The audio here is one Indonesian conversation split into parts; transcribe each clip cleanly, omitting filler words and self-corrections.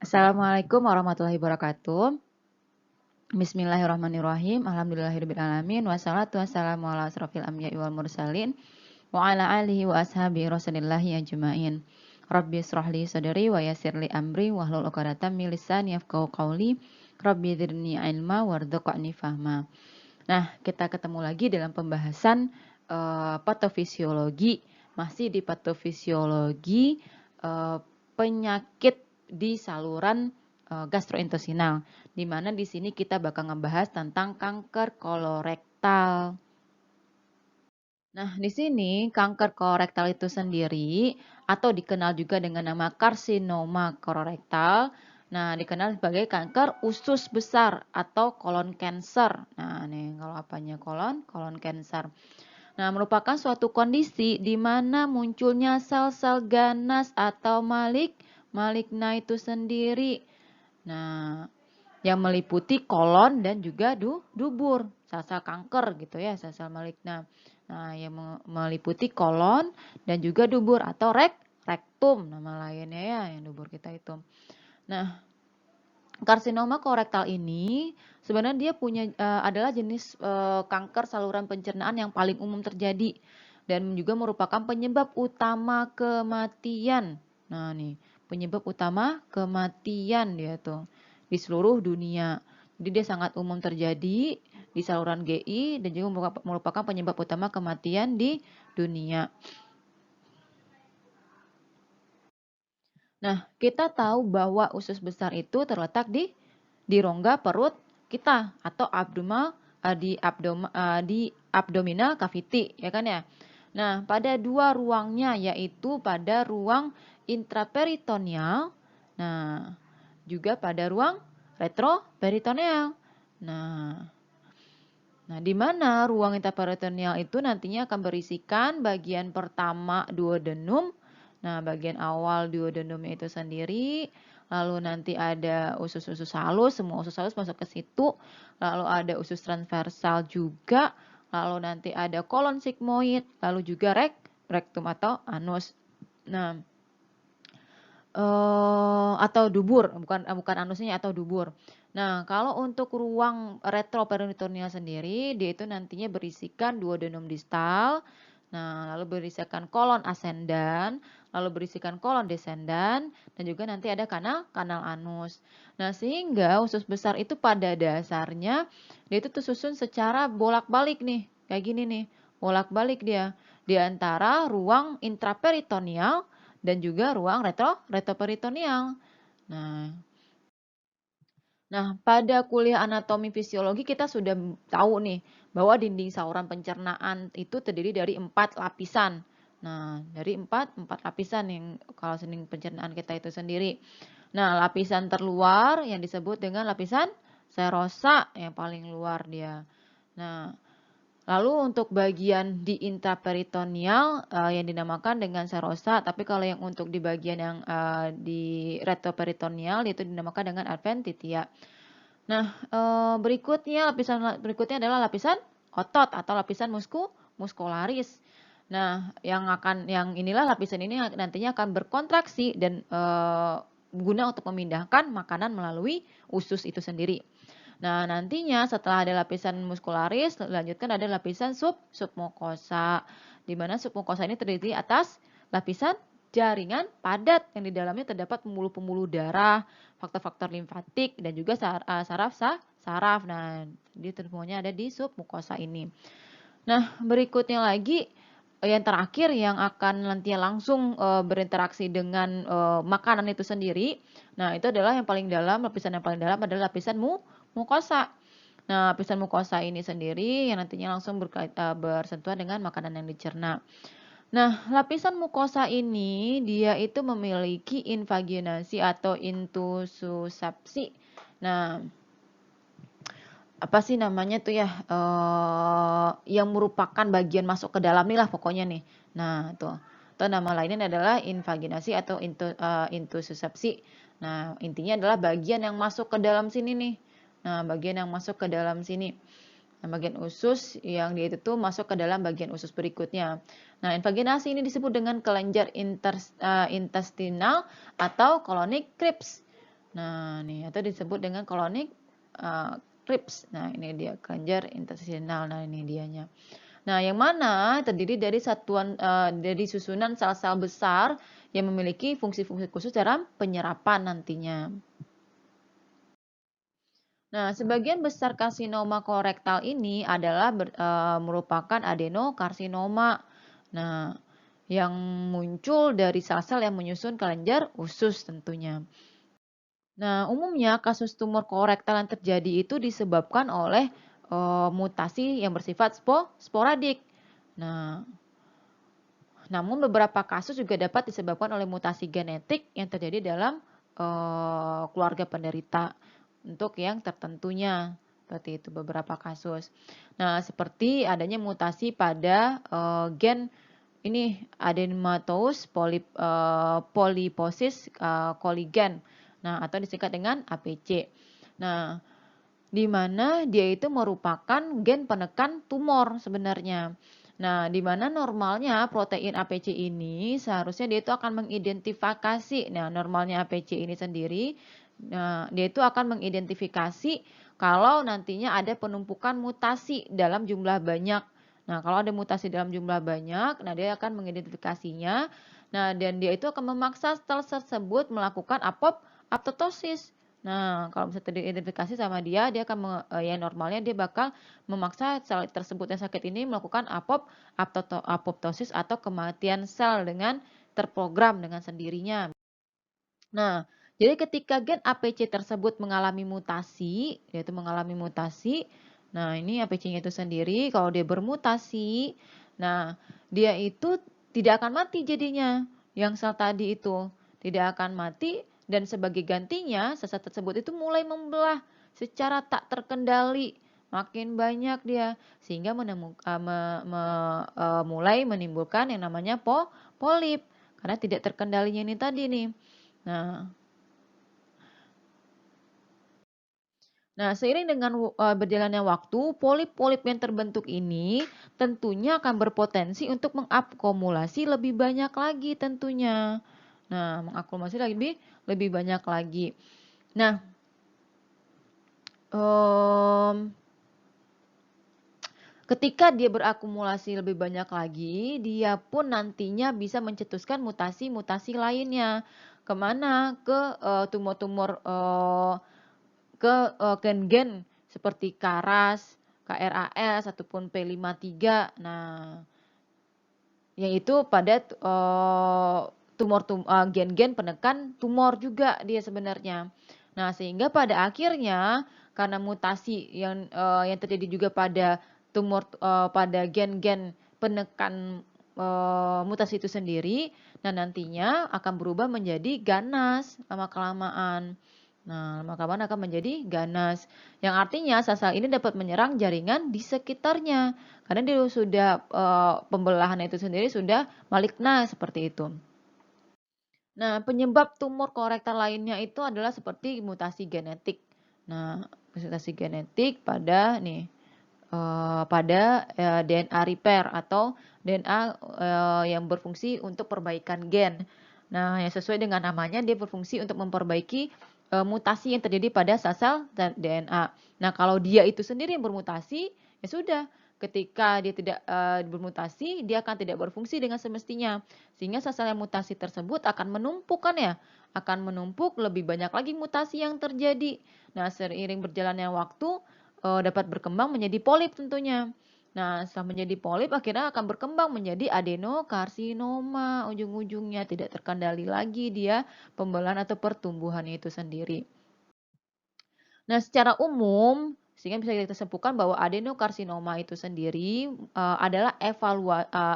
Assalamualaikum warahmatullahi wabarakatuh. Bismillahirrahmanirrahim. Alhamdulillahirrahmanirrahim. Wassalatu wassalamu ala asrofil anbiya'i wal mursalin. Wa ala alihi wa ashabi rasulillahi ajma'in. Rabbi israhli sadri wa yassirli amri wahlul 'uqdatam min lisani yafqahu qawli. Rabbi zidni ilma warzuqni fahma. Nah, kita ketemu lagi dalam pembahasan patofisiologi. Masih di patofisiologi penyakit di saluran gastrointestinal, di mana di sini kita bakal ngebahas tentang kanker kolorektal. Nah, di sini kanker kolorektal itu sendiri atau dikenal juga dengan nama karsinoma kolorektal. Nah, dikenal sebagai kanker usus besar atau colon cancer. Nah, nih kalau apanya colon cancer. Nah, merupakan suatu kondisi di mana munculnya sel-sel ganas atau maligna itu sendiri. Nah, yang meliputi kolon dan juga dubur, sel-sel kanker gitu ya, sel-sel maligna. Nah, yang meliputi kolon dan juga dubur atau rektum nama lainnya ya, yang dubur kita itu. Nah, karsinoma kolorektal ini sebenarnya dia punya adalah jenis kanker saluran pencernaan yang paling umum terjadi dan juga merupakan penyebab utama kematian. Nah, nih, penyebab utama kematian dia tuh di seluruh dunia. Jadi dia sangat umum terjadi di saluran GI dan juga merupakan penyebab utama kematian di dunia. Nah, kita tahu bahwa usus besar itu terletak di rongga perut kita atau di abdominal cavity, ya kan ya. Nah, pada dua ruangnya yaitu pada ruang intraperitoneal, nah juga pada ruang retroperitoneal. Nah, di mana ruang intraperitoneal itu nantinya akan berisikan bagian pertama duodenum. Nah, bagian awal duodenumnya itu sendiri, lalu nanti ada usus-usus halus, semua usus halus masuk ke situ, lalu ada usus transversal juga, lalu nanti ada kolon sigmoid, lalu juga rektum atau anus. Nah, atau dubur, bukan anusnya atau dubur. Nah, kalau untuk ruang retroperitoneal sendiri, dia itu nantinya berisikan duodenum distal, nah lalu berisikan kolon ascendans, lalu berisikan kolon descendans, dan juga nanti ada kanal anus. Nah, sehingga usus besar itu pada dasarnya dia itu tersusun secara bolak-balik nih, kayak gini nih, bolak-balik dia di antara ruang intraperitoneal dan juga ruang retroperitoneal. Nah, pada kuliah anatomi fisiologi kita sudah tahu nih bahwa dinding saluran pencernaan itu terdiri dari 4 lapisan. Nah, dari 4 lapisan yang kalau dinding pencernaan kita itu sendiri. Nah, lapisan terluar yang disebut dengan lapisan serosa yang paling luar dia. Nah, lalu untuk bagian di intraperitoneal yang dinamakan dengan serosa, tapi kalau yang untuk di bagian yang di retroperitoneal itu dinamakan dengan adventitia. Nah, lapisan berikutnya adalah lapisan otot atau lapisan muskularis. Nah, yang inilah lapisan ini nantinya akan berkontraksi dan guna untuk memindahkan makanan melalui usus itu sendiri. Nah, nantinya setelah ada lapisan muskularis, lanjutkan ada lapisan submukosa, di mana submukosa ini terdiri atas lapisan jaringan padat yang di dalamnya terdapat pembuluh-pembuluh darah, faktor-faktor limfatik, dan juga saraf. Nah, jadi semuanya ada di submukosa ini. Nah, berikutnya lagi yang terakhir yang akan nantinya langsung berinteraksi dengan makanan itu sendiri. Nah, itu adalah yang paling dalam, lapisan yang paling dalam adalah lapisan mukosa. Nah, lapisan mukosa ini sendiri yang nantinya langsung bersentuhan dengan makanan yang dicerna. Nah, lapisan mukosa ini dia itu memiliki invaginasi atau intussuscepsi. Nah, apa sih namanya tuh ya, yang merupakan bagian masuk ke dalam nih lah pokoknya nih. Nah, tuh. Atau nama lainnya adalah invaginasi atau intussuscepsi. Nah, intinya adalah bagian yang masuk ke dalam sini nih. Nah, bagian yang masuk ke dalam sini. Nah, bagian usus yang dia itu masuk ke dalam bagian usus berikutnya. Nah, invaginasi ini disebut dengan kelenjar intestinal atau colonic crypts. Nah, nih atau disebut dengan koloni Krebs. Nah, ini dia kelenjar interstisial. Nah, ini dianya. Nah, yang mana terdiri dari dari susunan sel-sel besar yang memiliki fungsi-fungsi khusus dalam penyerapan nantinya. Nah, sebagian besar karsinoma kolorektal ini adalah merupakan adenokarsinoma. Nah, yang muncul dari sel-sel yang menyusun kelenjar usus tentunya. Nah, umumnya kasus tumor kolorektal yang terjadi itu disebabkan oleh mutasi yang bersifat sporadik. Nah, namun beberapa kasus juga dapat disebabkan oleh mutasi genetik yang terjadi dalam keluarga penderita untuk yang tertentunya. Seperti itu beberapa kasus. Nah, seperti adanya mutasi pada gen ini adenomatosis polyposis koligen. Nah, atau disingkat dengan APC. Nah, di mana dia itu merupakan gen penekan tumor sebenarnya. Nah, di mana normalnya protein APC ini seharusnya dia itu akan mengidentifikasi. Nah, normalnya APC ini sendiri, nah, dia itu akan mengidentifikasi kalau nantinya ada penumpukan mutasi dalam jumlah banyak. Nah, kalau ada mutasi dalam jumlah banyak, nah dia akan mengidentifikasinya. Nah, dan dia itu akan memaksa sel tersebut melakukan apoptosis. Nah, kalau misalnya teridentifikasi sama dia akan ya normalnya dia bakal memaksa sel tersebut yang sakit ini melakukan apoptosis atau kematian sel dengan terprogram dengan sendirinya. Nah, jadi ketika gen APC tersebut mengalami mutasi, yaitu mengalami mutasi, nah ini APC-nya itu sendiri kalau dia bermutasi, nah dia itu tidak akan mati jadinya, yang sel tadi itu tidak akan mati dan sebagai gantinya sel tersebut itu mulai membelah secara tak terkendali, makin banyak dia sehingga mulai menimbulkan yang namanya polip karena tidak terkendalinya ini tadi nih. Nah, seiring dengan berjalannya waktu, polip-polip yang terbentuk ini tentunya akan berpotensi untuk mengakumulasi lebih banyak lagi tentunya. Nah, mengakumulasi lebih banyak lagi. Nah, ketika dia berakumulasi lebih banyak lagi, dia pun nantinya bisa mencetuskan mutasi-mutasi lainnya. Kemana? Ke tumor-tumor ke gen-gen seperti KRAS, KRAS ataupun P53. Nah, yaitu pada gen-gen penekan tumor juga dia sebenarnya. Nah, sehingga pada akhirnya karena mutasi yang terjadi juga pada pada gen-gen penekan mutasi itu sendiri, nah nantinya akan berubah menjadi ganas lama-kelamaan. Nah, lama-kelamaan akan menjadi ganas. Yang artinya sel-sel ini dapat menyerang jaringan di sekitarnya. Karena dia sudah pembelahan itu sendiri sudah maligna seperti itu. Nah, penyebab tumor kolorektal lainnya itu adalah seperti mutasi genetik. Nah, mutasi genetik pada DNA repair atau DNA yang berfungsi untuk perbaikan gen. Nah, yang sesuai dengan namanya dia berfungsi untuk memperbaiki mutasi yang terjadi pada sel-sel DNA. Nah, kalau dia itu sendiri yang bermutasi, ya sudah. Ketika dia tidak bermutasi, dia akan tidak berfungsi dengan semestinya. Sehingga sel-sel yang mutasi tersebut akan menumpuk kan ya, akan menumpuk lebih banyak lagi mutasi yang terjadi. Nah, seiring berjalannya waktu dapat berkembang menjadi polip tentunya. Nah, setelah menjadi polip akhirnya akan berkembang menjadi adenokarsinoma ujung-ujungnya tidak terkendali lagi dia pembelahan atau pertumbuhannya itu sendiri. Nah, secara umum sehingga bisa kita simpulkan bahwa adenokarsinoma itu sendiri adalah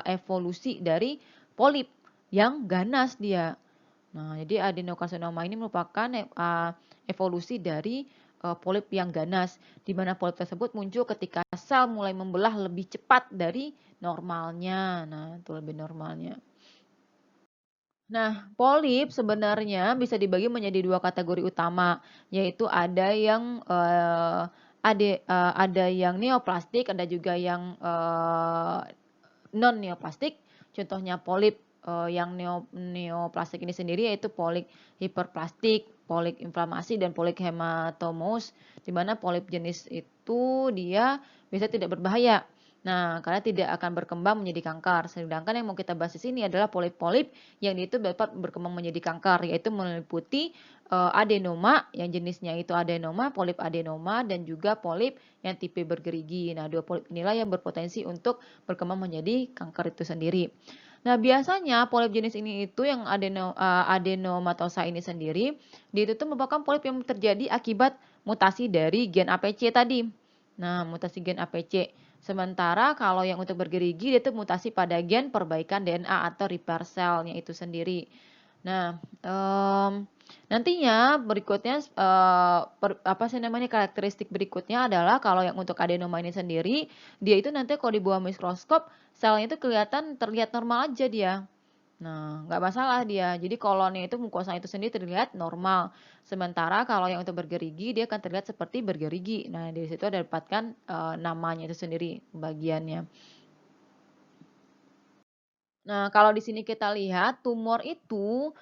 evolusi dari polip yang ganas dia. Nah, jadi adenokarsinoma ini merupakan evolusi dari polip yang ganas, di mana polip tersebut muncul ketika sel mulai membelah lebih cepat dari normalnya. Nah, itu lebih normalnya. Nah, polip sebenarnya bisa dibagi menjadi dua kategori utama, yaitu ada yang neoplastik, ada juga yang non neoplastik. Contohnya polip yang neoplastik ini sendiri yaitu polip hiperplastik. polip inflamasi dan polip hematomous, di mana polip jenis itu dia bisa tidak berbahaya. Nah, karena tidak akan berkembang menjadi kanker. Sedangkan yang mau kita bahas di sini adalah polip-polip yang itu dapat berkembang menjadi kanker, yaitu meliputi adenoma yang jenisnya itu adenoma, polip adenoma, dan juga polip yang tipe bergerigi. Nah, dua polip inilah yang berpotensi untuk berkembang menjadi kanker itu sendiri. Nah, biasanya polip jenis ini itu yang adenomatosa ini sendiri, dia itu merupakan polip yang terjadi akibat mutasi dari gen APC tadi. Nah, mutasi gen APC. Sementara kalau yang untuk bergerigi dia itu mutasi pada gen perbaikan DNA atau repair cell-nya itu sendiri. Nah, nantinya berikutnya apa sih namanya karakteristik berikutnya adalah kalau yang untuk adenoma ini sendiri, dia itu nanti kalau di bawah mikroskop selnya itu terlihat normal aja dia. Nah, nggak masalah dia. Jadi kolonnya itu mukosa itu sendiri terlihat normal. Sementara kalau yang untuk bergerigi dia akan terlihat seperti bergerigi. Nah, dari situ ada dapatkan namanya itu sendiri bagiannya. Nah, kalau di sini kita lihat tumor itu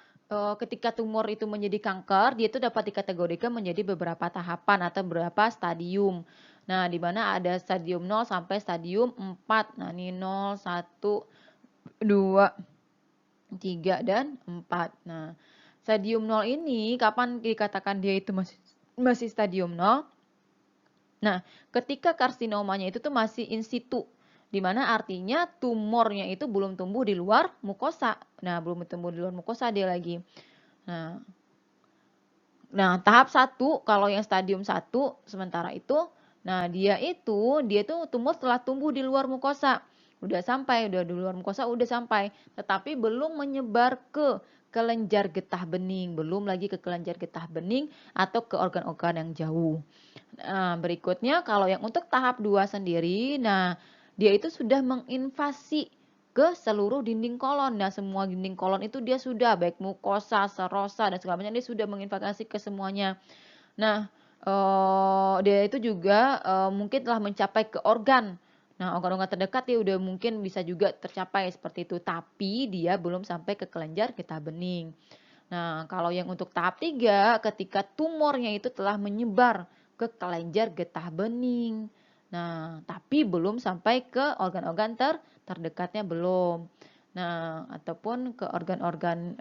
ketika tumor itu menjadi kanker, dia itu dapat dikategorikan menjadi beberapa tahapan atau beberapa stadium. Nah, di mana ada stadium 0 sampai stadium 4. Nah, ini 0, 1, 2, 3, dan 4. Nah, stadium 0 ini kapan dikatakan dia itu masih stadium 0? Nah, ketika karsinomanya itu tuh masih in situ, di mana artinya tumornya itu belum tumbuh di luar mukosa. Nah, belum tumbuh di luar mukosa dia lagi. Nah, tahap 1 kalau yang stadium 1 sementara itu, nah dia tuh tumor telah tumbuh di luar mukosa. Udah sampai, udah di luar mukosa udah sampai, tetapi belum menyebar ke kelenjar getah bening, belum lagi ke kelenjar getah bening atau ke organ-organ yang jauh. Nah, berikutnya kalau yang untuk tahap 2 sendiri, nah dia itu sudah menginvasi ke seluruh dinding kolon. Nah, semua dinding kolon itu dia sudah baik mukosa, serosa dan segala macam dia sudah menginvasi ke semuanya. Nah, dia itu juga mungkin telah mencapai ke organ. Nah, organ-organ terdekat dia udah mungkin bisa juga tercapai seperti itu, tapi dia belum sampai ke kelenjar getah bening. Nah, kalau yang untuk tahap 3, ketika tumornya itu telah menyebar ke kelenjar getah bening. Nah, tapi belum sampai ke organ-organ terdekatnya belum. Nah, ataupun ke organ-organ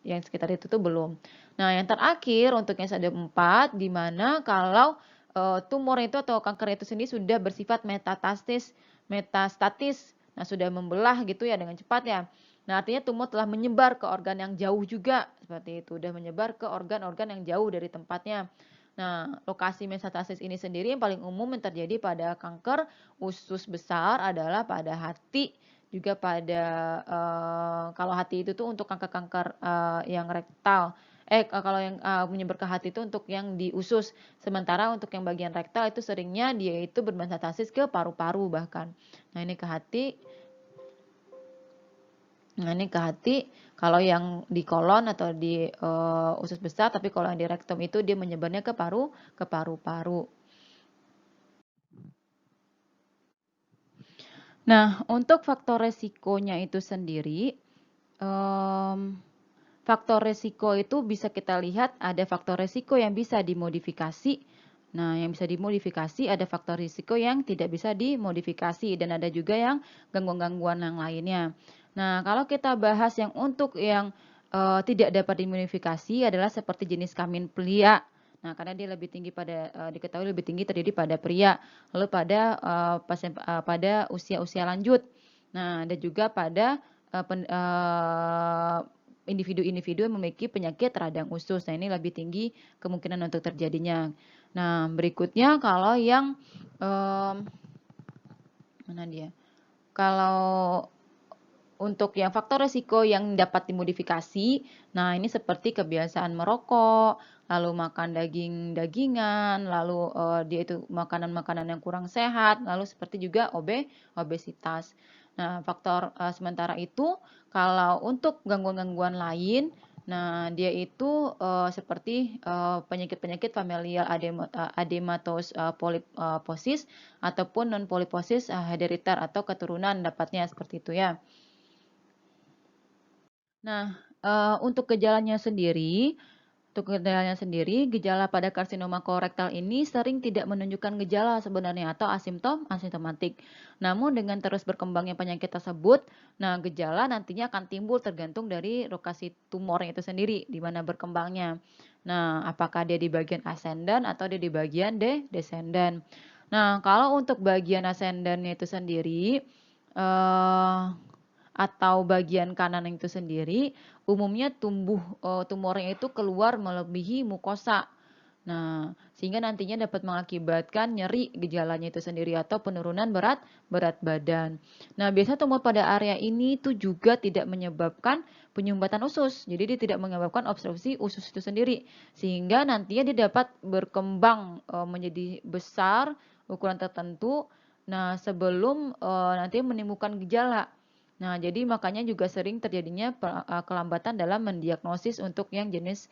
yang sekitar itu tuh belum. Nah, yang terakhir untuk yang stadium 4, di mana kalau tumor itu atau kanker itu sendiri sudah bersifat metastatis. Nah, sudah membelah gitu ya dengan cepat ya. Nah, artinya tumor telah menyebar ke organ yang jauh juga, seperti itu, sudah menyebar ke organ-organ yang jauh dari tempatnya. Nah, lokasi metastasis ini sendiri yang paling umum yang terjadi pada kanker usus besar adalah pada hati, juga pada kalau hati itu tuh untuk kanker-kanker yang rektal. Kalau yang menyebar ke hati itu untuk yang di usus. Sementara untuk yang bagian rektal itu seringnya dia itu bermetastasis ke paru-paru bahkan. Nah, ini ke hati. Nah, ini ke hati, kalau yang di kolon atau di usus besar, tapi kalau yang di rektum itu dia menyebarnya ke paru-paru. Nah, untuk faktor resikonya itu sendiri, faktor resiko itu bisa kita lihat ada faktor resiko yang bisa dimodifikasi. Nah, yang bisa dimodifikasi ada faktor risiko yang tidak bisa dimodifikasi dan ada juga yang gangguan-gangguan yang lainnya. Nah, kalau kita bahas yang untuk yang tidak dapat dimodifikasi adalah seperti jenis kelamin pria. Nah, karena dia lebih tinggi diketahui lebih tinggi terjadi pada pria, lalu pada usia-usia lanjut. Nah, dan juga pada individu-individu yang memiliki penyakit radang usus. Nah, ini lebih tinggi kemungkinan untuk terjadinya. Nah, berikutnya kalau yang mana dia? Kalau untuk yang faktor resiko yang dapat dimodifikasi, nah ini seperti kebiasaan merokok, lalu makan daging-dagingan, lalu dia itu makanan-makanan yang kurang sehat, lalu seperti juga obesitas. Nah, faktor sementara itu kalau untuk gangguan-gangguan lain, nah dia itu seperti penyakit-penyakit familial adenomatous polyposis ataupun non polyposis herediter atau keturunan dapatnya seperti itu ya. Nah, untuk gejalanya sendiri, Untuk gejalanya sendiri, gejala pada karsinoma kolorektal ini sering tidak menunjukkan gejala sebenarnya atau asimptomatik. Namun dengan terus berkembangnya penyakit tersebut, nah gejala nantinya akan timbul tergantung dari lokasi tumornya itu sendiri, di mana berkembangnya. Nah, apakah dia di bagian ascendant atau dia di bagian descendant. Nah, kalau untuk bagian ascendannya itu sendiri, atau bagian kanan itu sendiri, umumnya tumornya itu keluar melebihi mukosa. Nah, sehingga nantinya dapat mengakibatkan nyeri gejalanya itu sendiri atau penurunan berat badan. Nah, biasanya tumor pada area ini tuh juga tidak menyebabkan penyumbatan usus. Jadi dia tidak menyebabkan obstruksi usus itu sendiri. Sehingga nantinya dia dapat berkembang menjadi besar ukuran tertentu. Nah, sebelum nanti menimbulkan gejala. Nah, jadi makanya juga sering terjadinya kelambatan dalam mendiagnosis untuk yang jenis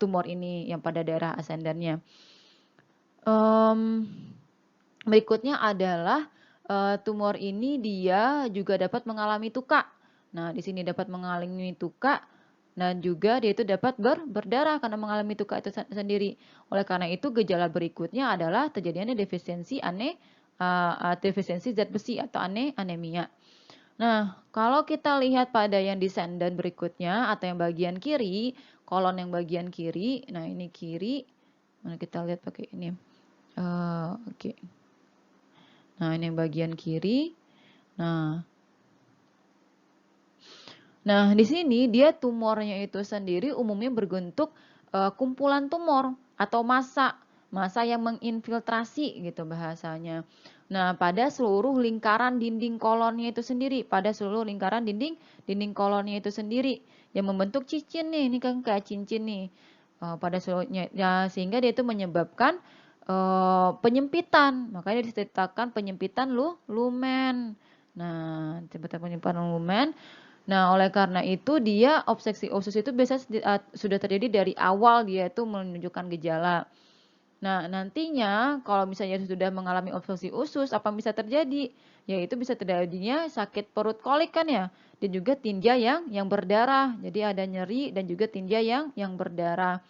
tumor ini yang pada daerah ascendannya. Berikutnya adalah tumor ini dia juga dapat mengalami tuka. Nah, di sini dapat mengalami tuka dan juga dia itu dapat berdarah karena mengalami tuka itu sendiri. Oleh karena itu gejala berikutnya adalah terjadinya defisiensi zat besi atau anemia. Nah, kalau kita lihat pada yang descendant berikutnya atau yang bagian kiri, kolon yang bagian kiri, nah ini kiri, mana kita lihat pakai ini. Oke. Nah, ini yang bagian kiri. Nah, di sini dia tumornya itu sendiri umumnya berbentuk kumpulan tumor atau massa yang menginfiltrasi gitu bahasanya. Nah, pada seluruh lingkaran dinding kolonnya itu sendiri, kolonnya itu sendiri yang membentuk cincin nih, ini kan kayak cincin nih. Pada seluruhnya ya, sehingga dia itu menyebabkan penyempitan. Makanya diceritakan penyempitan lumen. Nah, penyempitan lumen. Nah, oleh karena itu dia obstruksi usus itu biasanya sudah terjadi dari awal dia itu menunjukkan gejala. Nah, nantinya kalau misalnya sudah mengalami obstruksi usus, apa yang bisa terjadi? Yaitu bisa terjadinya sakit perut kolik kan ya, dan juga tinja yang berdarah. Jadi ada nyeri dan juga tinja yang berdarah.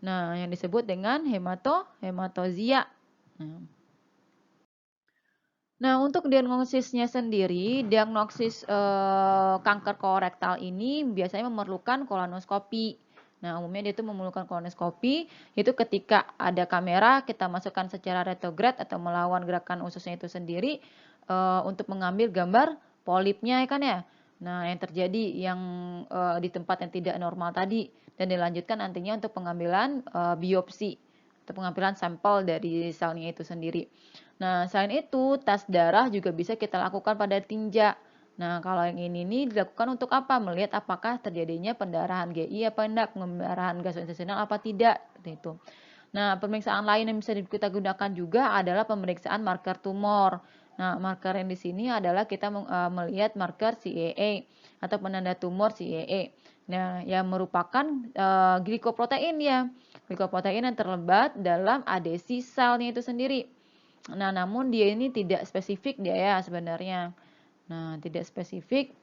Nah, yang disebut dengan hematozia. Nah, untuk diagnosisnya sendiri, diagnosis kanker kolorektal ini biasanya memerlukan kolonoskopi. Nah, umumnya dia itu memerlukan kolonoskopi, itu ketika ada kamera kita masukkan secara retrograd atau melawan gerakan ususnya itu sendiri untuk mengambil gambar polipnya ya kan ya. Nah, yang terjadi yang di tempat yang tidak normal tadi dan dilanjutkan nantinya untuk pengambilan biopsi atau pengambilan sampel dari selnya itu sendiri. Nah, selain itu, tes darah juga bisa kita lakukan pada tinja. Nah, kalau yang ini nih dilakukan untuk apa? Melihat apakah terjadinya pendarahan GI apa enggak, pendarahan gastrointestinal apa tidak, seperti itu. Nah, pemeriksaan lain yang bisa kita gunakan juga adalah pemeriksaan marker tumor. Nah, marker yang di sini adalah kita melihat marker CEA atau penanda tumor CEA. Nah, yang merupakan glikoprotein ya. Glikoprotein yang terlibat dalam adesi selnya itu sendiri. Nah, namun dia ini tidak spesifik dia ya sebenarnya. Nah, tidak spesifik,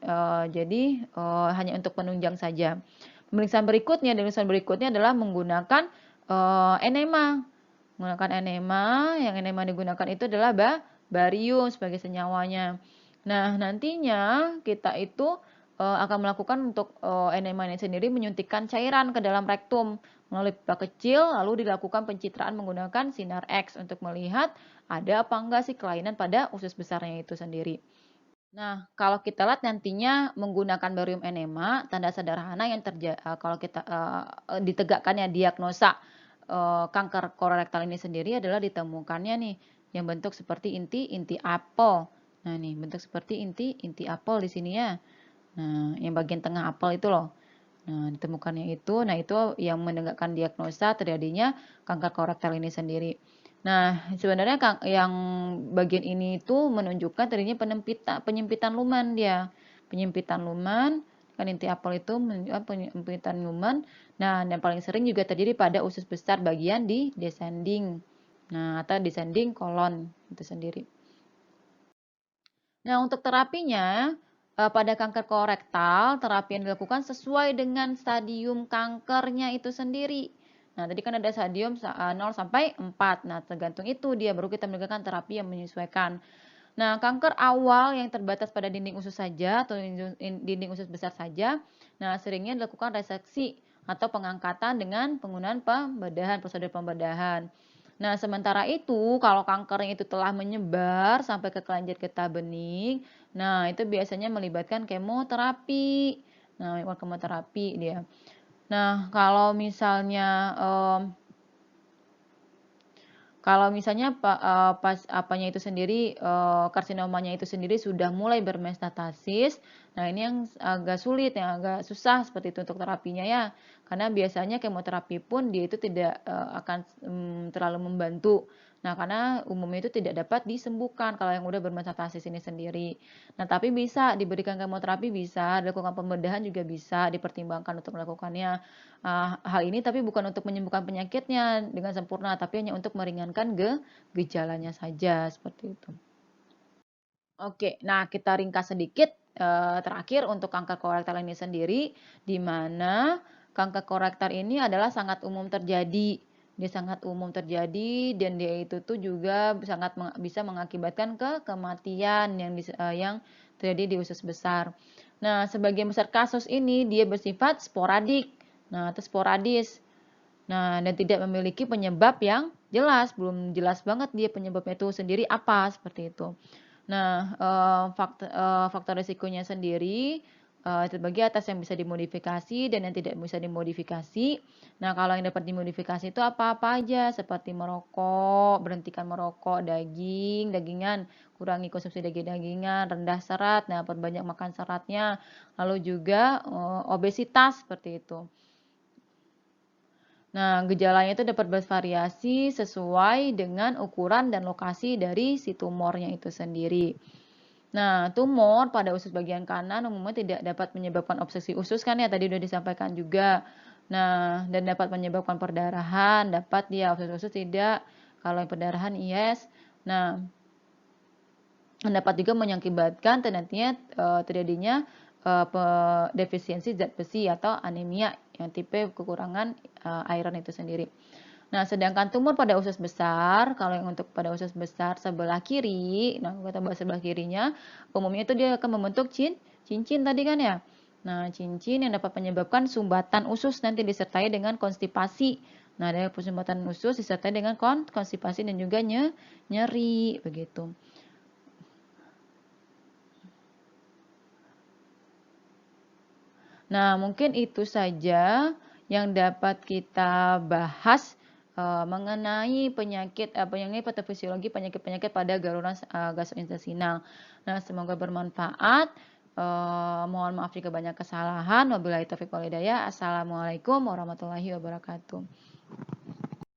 jadi hanya untuk penunjang saja. Pemeriksaan berikutnya adalah menggunakan enema. Menggunakan enema, yang enema digunakan itu adalah barium sebagai senyawanya. Nah, nantinya kita itu akan melakukan untuk enema ini sendiri menyuntikkan cairan ke dalam rektum melalui pipa kecil, lalu dilakukan pencitraan menggunakan sinar X untuk melihat ada apa enggak sih kelainan pada usus besarnya itu sendiri. Nah, kalau kita lihat nantinya menggunakan barium enema, tanda sederhana yang kalau kita ditegakkannya diagnosa kanker kolorektal ini sendiri adalah ditemukannya nih yang bentuk seperti inti apel. Nah, nih bentuk seperti inti apel di sini ya. Nah, yang bagian tengah apel itu loh. Nah, ditemukannya itu, nah itu yang menegakkan diagnosa terjadinya kanker kolorektal ini sendiri. Nah, sebenarnya yang bagian ini itu menunjukkan terjadinya penyempitan lumen dia. Penyempitan lumen, kan inti apel itu menunjukkan penyempitan lumen. Nah, yang paling sering juga terjadi pada usus besar bagian di descending. Nah, atau descending kolon itu sendiri. Nah, untuk terapinya, Pada kanker kolorektal, terapi yang dilakukan sesuai dengan stadium kankernya itu sendiri. Nah, tadi kan ada stadium 0 sampai 4. Nah, tergantung itu dia baru kita memberikan terapi yang menyesuaikan. Nah, kanker awal yang terbatas pada dinding usus saja atau dinding usus besar saja, nah seringnya dilakukan reseksi atau pengangkatan dengan penggunaan pembedahan, prosedur pembedahan. Nah, sementara itu kalau kankernya itu telah menyebar sampai ke kelenjar getah bening, nah itu biasanya melibatkan kemoterapi. Nah, kemoterapi dia. Nah, kalau misalnya pas apanya itu sendiri, karsinomanya itu sendiri sudah mulai bermetastasis, nah ini yang agak sulit, yang agak susah seperti itu untuk terapinya ya. Karena biasanya kemoterapi pun dia itu tidak akan terlalu membantu. Nah, karena umumnya itu tidak dapat disembuhkan kalau yang udah bermetastasis ini sendiri. Nah, tapi bisa diberikan kemoterapi, bisa dilakukan pembedahan juga bisa dipertimbangkan untuk melakukannya. Hal ini tapi bukan untuk menyembuhkan penyakitnya dengan sempurna, tapi hanya untuk meringankan gejalanya saja, seperti itu. Oke, nah kita ringkas sedikit, terakhir untuk kanker kolorektal ini sendiri, di mana kanker kolorektal ini adalah sangat umum terjadi. Dia sangat umum terjadi dan dia itu tuh juga sangat bisa mengakibatkan kematian yang terjadi di usus besar. Nah, sebagian besar kasus ini dia bersifat sporadik, nah atau sporadis. Nah, dan tidak memiliki penyebab yang jelas, belum jelas banget dia penyebabnya itu sendiri apa, seperti itu. Nah, faktor risikonya sendiri terbagi atas yang bisa dimodifikasi dan yang tidak bisa dimodifikasi. Nah, kalau yang dapat dimodifikasi itu apa-apa aja, seperti merokok, berhentikan merokok, dagingan, kurangi konsumsi daging-dagingan, rendah serat, nah perbanyak makan seratnya, lalu juga obesitas seperti itu. Nah, gejalanya itu dapat bervariasi sesuai dengan ukuran dan lokasi dari si tumornya itu sendiri. Nah, tumor pada usus bagian kanan umumnya tidak dapat menyebabkan obstruksi usus kan ya, tadi sudah disampaikan juga. Nah, dan dapat menyebabkan perdarahan, dapat dia obstruksi usus tidak. Kalau yang perdarahan yes. Nah, dapat juga mengakibatkan terjadinya defisiensi zat besi atau anemia yang tipe kekurangan iron itu sendiri. Nah, sedangkan tumor pada usus besar, kalau yang untuk pada usus besar sebelah kiri, nah kita bahas sebelah kirinya, umumnya itu dia akan membentuk cincin tadi kan ya. Nah, cincin yang dapat menyebabkan sumbatan usus nanti disertai dengan konstipasi. Nah, dari sumbatan usus disertai dengan konstipasi dan juga nyeri begitu. Nah, mungkin itu saja yang dapat kita bahas mengenai patofisiologi penyakit-penyakit pada garuran gastrointestinal. Nah, semoga bermanfaat. Mohon maaf jika banyak kesalahan. Wabillahi taufiq wal hidayah. Assalamualaikum warahmatullahi wabarakatuh.